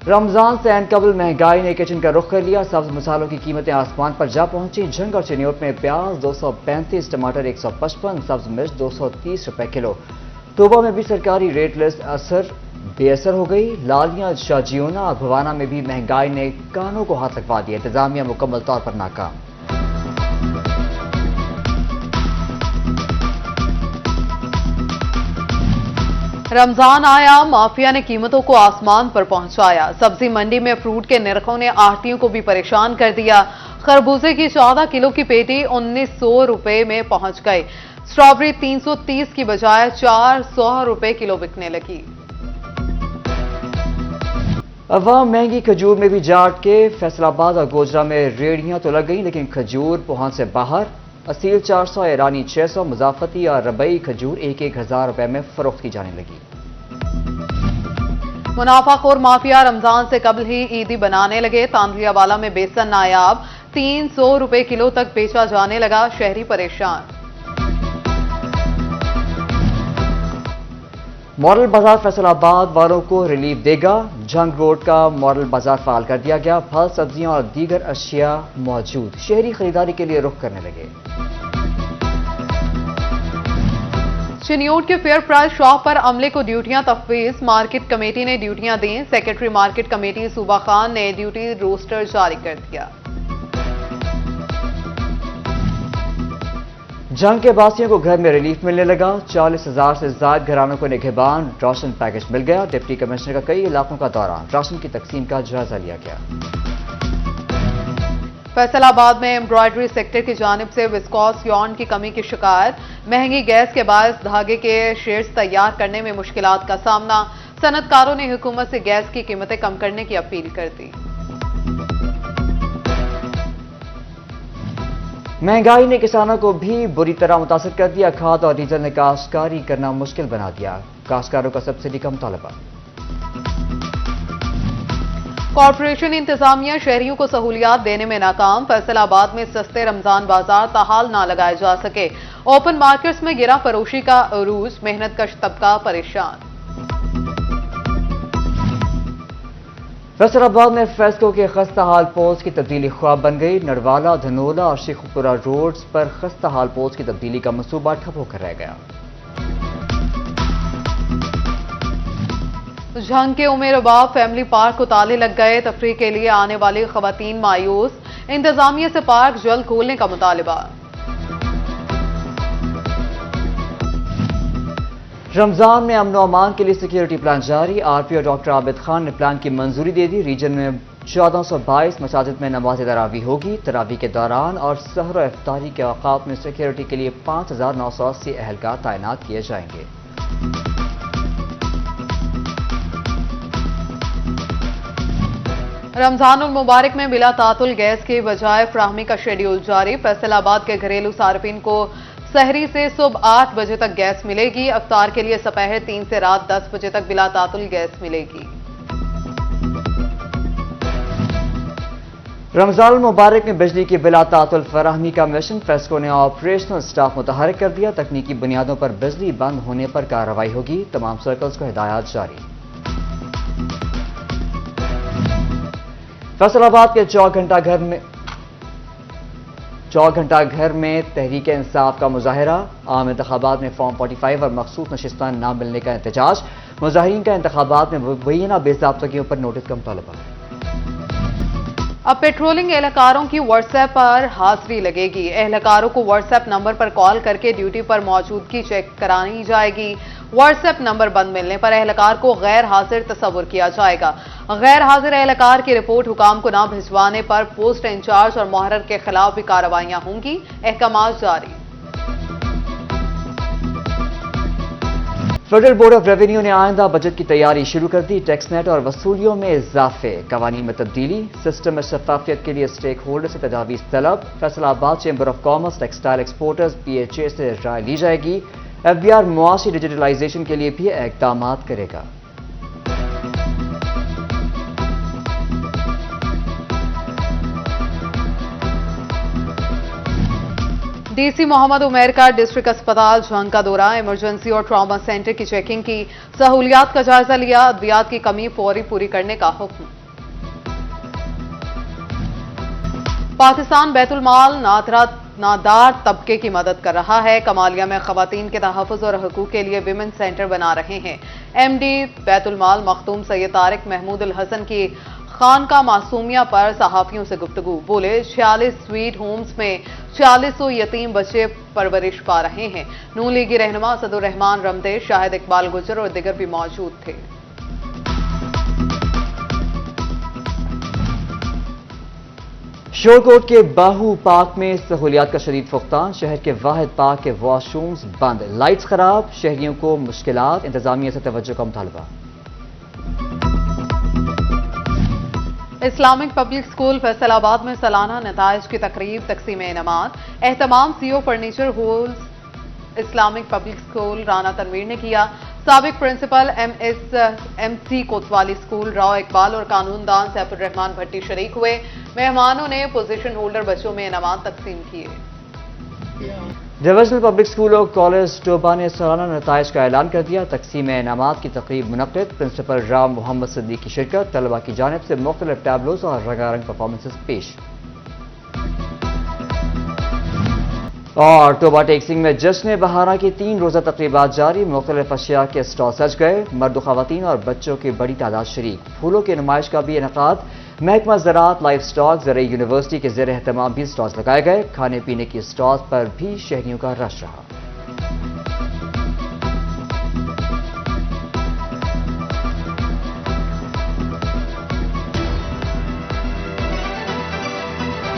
رمضان سے عین قبل مہنگائی نے کچن کا رخ کر لیا. سبز مسالوں کی قیمتیں آسمان پر جا پہنچی. جھنگ اور چنیوٹ میں پیاز 235، ٹماٹر 155، سبز مرچ 230 روپے کلو. توبہ میں بھی سرکاری ریٹ لسٹ بے اثر ہو گئی. لالیاں، شاجیونا اور بھوانا میں بھی مہنگائی نے کانوں کو ہاتھ لگوا دیا. انتظامیہ مکمل طور پر ناکام. رمضان آیا، مافیا نے قیمتوں کو آسمان پر پہنچایا. سبزی منڈی میں فروٹ کے نرخوں نے آڑھتیوں کو بھی پریشان کر دیا. خربوزے کی 14 کلو کی پیٹی 1900 روپے میں پہنچ گئی. اسٹرابری 330 کی بجائے 400 روپے کلو بکنے لگی. عوام مہنگی کھجور میں بھی جاٹ کے. فیصل آباد اور گوجرا میں ریڑھیاں تو لگ گئیں لیکن کھجور پہنچ سے باہر. اصیل 400، ایرانی 600، مضافتی اور ربئی کھجور 1,000 روپے میں فروخت کی جانے لگی. منافع خور مافیا رمضان سے قبل ہی عیدی بنانے لگے. تاندلیا والا میں بیسن نایاب 300 روپے کلو تک بیچا جانے لگا. شہری پریشان. ماڈل بازار فیصل آباد والوں کو ریلیف دے گا. جھنگ روڈ کا ماڈل بازار فعال کر دیا گیا. پھل، سبزیاں اور دیگر اشیاء موجود. شہری خریداری کے لیے رخ کرنے لگے. چنیوٹ کے فیئر پرائز شاپ پر عملے کو ڈیوٹیاں تفویض. مارکیٹ کمیٹی نے ڈیوٹیاں دیں. سیکرٹری مارکیٹ کمیٹی صوبہ خان نے ڈیوٹی روسٹر جاری کر دیا. جنگ کے باسیوں کو گھر میں ریلیف ملنے لگا. 40,000 سے زائد گھرانوں کو نگہبان راشن پیکج مل گیا. ڈپٹی کمشنر کا کئی علاقوں کا دورہ. راشن کی تقسیم کا جائزہ لیا گیا. فیصل آباد میں امبرائڈری سیکٹر کی جانب سے وسکوس یارن کی کمی کی شکایت. مہنگی گیس کے باعث دھاگے کے شیڈز تیار کرنے میں مشکلات کا سامنا. صنعت کاروں نے حکومت سے گیس کی قیمتیں کم کرنے کی اپیل کر دی. مہنگائی نے کسانوں کو بھی بری طرح متاثر کر دیا. کھاد اور ڈیزل نے کاشتکاری کرنا مشکل بنا دیا. کاشتکاروں کا سبسڈی کا مطالبہ. کارپوریشن انتظامیہ شہریوں کو سہولیات دینے میں ناکام. فیصل آباد میں سستے رمضان بازار تاحال نہ لگائے جا سکے. اوپن مارکیٹس میں گرا فروشی کا عروج. محنت کش طبقہ پریشان. فیصل آباد میں فیسکو کے خستہ حال پولز کی تبدیلی خواب بن گئی. نروالا، دھنولا اور شیخوپورہ روڈز پر خستہ حال پولز کی تبدیلی کا منصوبہ ٹھپ ہو کر رہ گیا. جھنگ کے عمر رباب فیملی پارک کو تالے لگ گئے. تفریح کے لیے آنے والی خواتین مایوس. انتظامیہ سے پارک جلد کھولنے کا مطالبہ. رمضان میں امن و امان کے لیے سیکیورٹی پلان جاری. آر پی او ڈاکٹر عابد خان نے پلان کی منظوری دے دی. ریجن میں 1422 مساجد میں نماز تراویح ہوگی. تراویح کے دوران اور سحر و افطاری کے اوقات میں سیکیورٹی کے لیے 5,980 اہلکار تعینات کیے جائیں گے. رمضان المبارک میں بلا تعطل گیس کے بجائے فراہمی کا شیڈیول جاری. فیصل آباد کے گھریلو صارفین کو سحری سے صبح 8 بجے تک گیس ملے گی. افطار کے لیے دوپہر 3 سے رات 10 بجے تک بلا تعطل گیس ملے گی. رمضان المبارک میں بجلی کی بلا تعطل فراہمی کا مشن. فیسکو نے آپریشنل سٹاف متحرک کر دیا. تکنیکی بنیادوں پر بجلی بند ہونے پر کارروائی ہوگی. تمام سرکلز کو ہدایات جاری. فیصل آباد کے چوک گھنٹہ گھر میں تحریک انصاف کا مظاہرہ. عام انتخابات میں فارم 45 اور مخصوص نشستان نہ ملنے کا احتجاج. مظاہرین کا انتخابات میں مبینہ بے ضابطگیوں پر نوٹس کا مطالبہ. اب پیٹرولنگ اہلکاروں کی واٹس ایپ پر حاضری لگے گی. اہلکاروں کو واٹس ایپ نمبر پر کال کر کے ڈیوٹی پر موجودگی چیک کرانی جائے گی. واٹس ایپ نمبر بند ملنے پر اہلکار کو غیر حاضر تصور کیا جائے گا. غیر حاضر اہلکار کی رپورٹ حکام کو نہ بھجوانے پر پوسٹ انچارج اور محرر کے خلاف بھی کارروائیاں ہوں گی. احکامات جاری. فیڈرل بورڈ آف ریونیو نے آئندہ بجٹ کی تیاری شروع کر دی. ٹیکس نیٹ اور وصولیوں میں اضافے. قوانین میں تبدیلی. سسٹم میں شفافیت کے لیے اسٹیک ہولڈر سے تجاویز طلب. فیصل آباد chamber of commerce textile exporters PHA سے رائے لی جائے گی. FBR معاشی ڈیجیٹلائزیشن کے لیے بھی اقدامات کرے گا. ڈی سی محمد عمیر کا ڈسٹرکٹ اسپتال جھنگ کا دورہ. ایمرجنسی اور ٹراما سینٹر کی چیکنگ کی. سہولیات کا جائزہ لیا. ادویات کی کمی فوری پوری کرنے کا حکم. پاکستان بیت المال نادار طبقے کی مدد کر رہا ہے۔ کمالیہ میں خواتین کے تحفظ اور حقوق کے لیے ویمن سینٹر بنا رہے ہیں۔ ایم ڈی بیت المال مختوم سید طارق محمود الحسن کی خانقاہ معصومیہ پر صحافیوں سے گفتگو، بولے 46 سویٹ ہومز میں 4600 یتیم بچے پرورش پا رہے ہیں۔ نون لیگی رہنما اسد الرحمان رمدے، شاہد اقبال گجر اور دیگر بھی موجود تھے۔ شورکوٹ کے باہو پارک میں سہولیات کا شدید فقدان، شہر کے واحد پارک کے واش رومز بند، لائٹس خراب، شہریوں کو مشکلات، انتظامیہ سے توجہ کا مطالبہ۔ اسلامک پبلک اسکول فیصل آباد میں سالانہ نتائج کی تقریب، تقسیم انعامات، اہتمام سی او فرنیچر ہولز Islamic public school Rana Tanveer نے کیا۔ سابق principal M C Kotwali school Rao Iqbal اور قانون دان سیف الرحمان بھٹی شریک ہوئے۔ مہمانوں نے پوزیشن ہولڈر بچوں میں انعامات تقسیم کیے۔ ڈویژنل پبلک اسکول اور کالج ٹوبا نے سالانہ نتائج کا اعلان کر دیا، تقسیم انعامات کی تقریب منعقد، پرنسپل رام محمد صدیق کی شرکت، طلبہ کی جانب سے مختلف ٹیبلوز اور رنگا رنگ پرفارمنسز پیش۔ اور ٹوبا ٹیکسنگ میں جشن بہارا کی 3 روزہ تقریبات جاری، مختلف اشیاء کے اسٹال سج گئے، مرد و خواتین اور بچوں کی بڑی تعداد شریک، پھولوں کی نمائش کا بھی انعقاد، محکمہ زراعت، لائف سٹاک، زرعی یونیورسٹی کے زیر اہتمام بھی اسٹالز لگائے گئے، کھانے پینے کی اسٹالز پر بھی شہریوں کا رش رہا۔